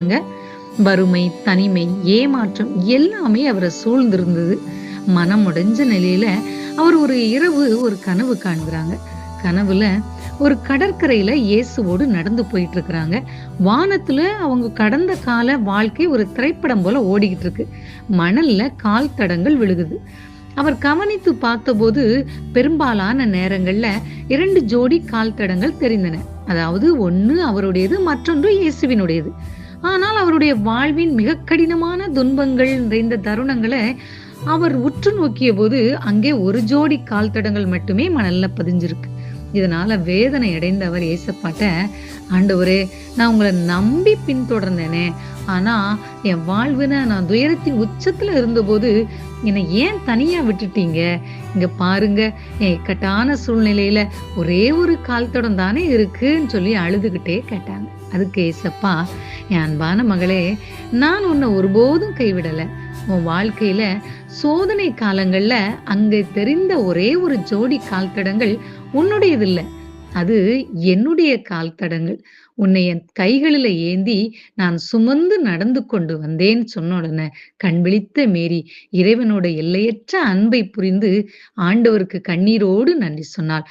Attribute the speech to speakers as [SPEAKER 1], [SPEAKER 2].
[SPEAKER 1] ங்க. வறுமை, தனிமை, ஏமாற்றம் எல்லாமே அவர சூழ்ந்திருந்தது. மனம் உடைஞ்ச நிலையில அவர் ஒரு இரவு ஒரு கனவு காண்கிறாங்க. கனவுல ஒரு கடற்கரையில இயேசுவோடு நடந்து போயிட்டு இருக்கிறாங்க. வானத்துல அவங்க கடந்த கால வாழ்க்கை ஒரு திரைப்படம் போல ஓடிக்கிட்டு இருக்கு. மணல்ல கால் தடங்கள் விழுகுது. அவர் கவனித்து பார்த்தபோது பெரும்பாலான நேரங்கள்ல 2 ஜோடி கால் தடங்கள் தெரிந்தன. அதாவது ஒண்ணு அவருடையது, மற்றொன்று இயேசுவினுடையது. ஆனால் அவருடைய வாழ்வின் மிக கடினமான துன்பங்கள் நிறைந்த தருணங்கள அவர் உற்று நோக்கியபோது, அங்கே ஒரு ஜோடி கால் தடங்கள் மட்டுமே மணல்ல பதிஞ்சிருக்கு. இதனால வேதனை அடைந்த அவர் ஏசப்பாட்ட, "ஆண்டவரே, நான் உங்கள நம்பி பின்தொடர்ந்தேனே. ஆனா என் வாழ்வுல நான் துயரத்தின் உச்சத்துல இருந்தபோது, என்னை ஏன் தனியா விட்டுட்டீங்க? இங்க பாருங்க, என் இக்கட்டான சூழ்நிலையில ஒரே ஒரு கால் தடம் தானே இருக்குன்னு" சொல்லி அழுதுகிட்டே கேட்டாங்க. அதுக்கு ஏசப்பா, "என் அன்பான மகளே, நான் உன்னை ஒருபோதும் கைவிடல. உன் வாழ்க்கையில சோதனை காலங்கள்ல அங்கே தெரிந்த ஒரே ஒரு ஜோடி கால் தடங்கள் உன்னுடையதில்ல. அது என்னுடைய கால் தடங்கள். உன்னை என் கைகளில ஏந்தி நான் சுமந்து நடந்து கொண்டு வந்தேன்னு" சொன்ன உடனே கண் விழித்த மேரி இறைவனோட எல்லையற்ற அன்பை புரிந்து ஆண்டவருக்கு கண்ணீரோடு நன்றி சொன்னாள்.